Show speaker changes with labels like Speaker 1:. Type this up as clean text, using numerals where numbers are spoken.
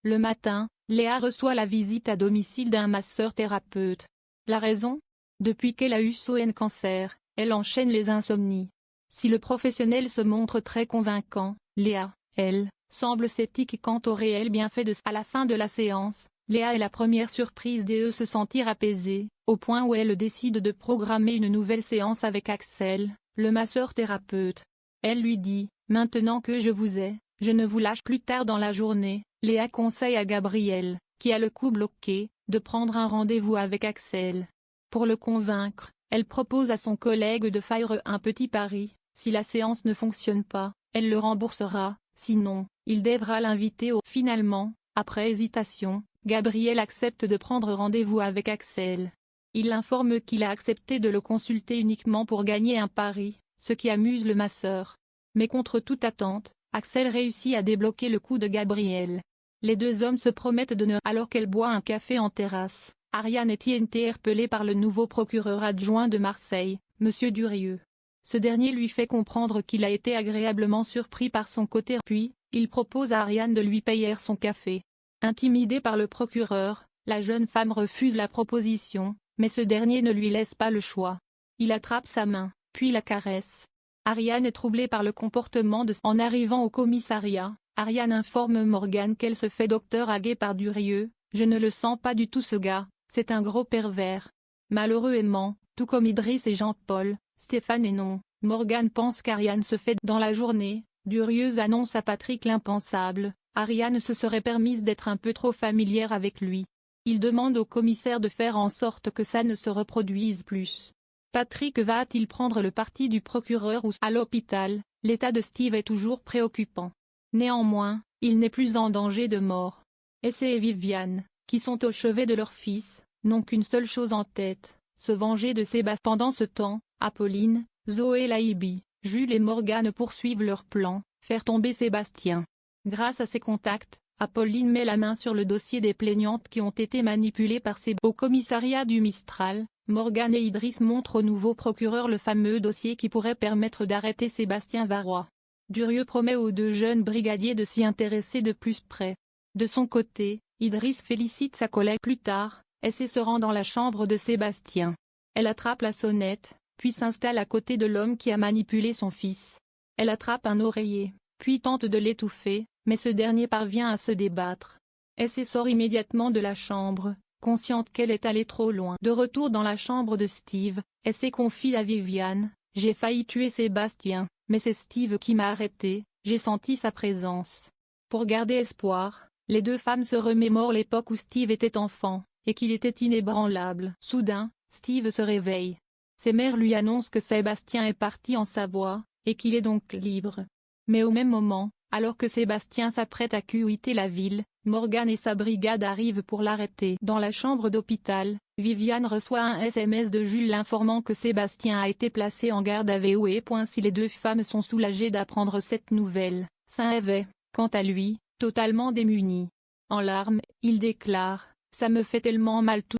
Speaker 1: Le matin, Léa reçoit la visite à domicile d'un masseur-thérapeute. La raison? Depuis qu'elle a eu son cancer, elle enchaîne les insomnies. Si le professionnel se montre très convaincant, Léa, elle, semble sceptique quant au réel bienfait de ça. À la fin de la séance, Léa est la première surprise de se sentir apaisée, au point où elle décide de programmer une nouvelle séance avec Axel, le masseur-thérapeute. Elle lui dit, « Maintenant que je vous ai, je ne vous lâche plus. » Tard dans la journée, Léa conseille à Gabriel, qui a le cou bloqué, de prendre un rendez-vous avec Axel. Pour le convaincre, elle propose à son collègue de faire un petit pari. Si la séance ne fonctionne pas, elle le remboursera, sinon, il devra l'inviter au... Finalement, après hésitation, Gabriel accepte de prendre rendez-vous avec Axel. Il l'informe qu'il a accepté de le consulter uniquement pour gagner un pari, ce qui amuse le masseur. Mais contre toute attente, Axel réussit à débloquer le coup de Gabriel. Les deux hommes se promettent de ne... Alors qu'elle boit un café en terrasse, Ariane est interpellée par le nouveau procureur adjoint de Marseille, M. Durieux. Ce dernier lui fait comprendre qu'il a été agréablement surpris par son côté, puis, il propose à Ariane de lui payer son café. Intimidée par le procureur, la jeune femme refuse la proposition, mais ce dernier ne lui laisse pas le choix. Il attrape sa main, puis la caresse. Ariane est troublée par le comportement de... En arrivant au commissariat, Ariane informe Morgane qu'elle se fait docteur-aguer par Durieux. « Je ne le sens pas du tout ce gars, c'est un gros pervers. » Malheureusement, tout comme Idriss et Jean-Paul, Stéphane et non, Morgane pense qu'Ariane se fait. Dans la journée, Durieux annonce à Patrick l'impensable, Ariane se serait permise d'être un peu trop familière avec lui. Il demande au commissaire de faire en sorte que ça ne se reproduise plus. Patrick va-t-il prendre le parti du procureur ou... À l'hôpital, l'état de Steve est toujours préoccupant. Néanmoins, il n'est plus en danger de mort. Esse et Viviane, qui sont au chevet de leur fils, n'ont qu'une seule chose en tête, se venger de Sébastien. Pendant ce temps, Apolline, Zoé Laibi, Jules et Morgane poursuivent leur plan, faire tomber Sébastien. Grâce à ses contacts, Apolline met la main sur le dossier des plaignantes qui ont été manipulées par Sébastien. Au commissariat du Mistral, Morgane et Idriss montrent au nouveau procureur le fameux dossier qui pourrait permettre d'arrêter Sébastien Varrois. Durieux promet aux deux jeunes brigadiers de s'y intéresser de plus près. De son côté, Idriss félicite sa collègue. Plus tard, Esse se rend dans la chambre de Sébastien. Elle attrape la sonnette, puis s'installe à côté de l'homme qui a manipulé son fils. Elle attrape un oreiller, puis tente de l'étouffer, mais ce dernier parvient à se débattre. Esse sort immédiatement de la chambre, consciente qu'elle est allée trop loin. De retour dans la chambre de Steve, Esse confie à Viviane, « J'ai failli tuer Sébastien, mais c'est Steve qui m'a arrêté, j'ai senti sa présence. » Pour garder espoir, les deux femmes se remémorent l'époque où Steve était enfant, et qu'il était inébranlable. Soudain, Steve se réveille. Ses mères lui annoncent que Sébastien est parti en Savoie, et qu'il est donc libre. Mais au même moment, alors que Sébastien s'apprête à quitter la ville, Morgane et sa brigade arrivent pour l'arrêter. Dans la chambre d'hôpital, Viviane reçoit un SMS de Jules l'informant que Sébastien a été placé en garde à vue. Si les deux femmes sont soulagées d'apprendre cette nouvelle, Saint-Ève, quant à lui, totalement démuni. En larmes, il déclare, « Ça me fait tellement mal tout.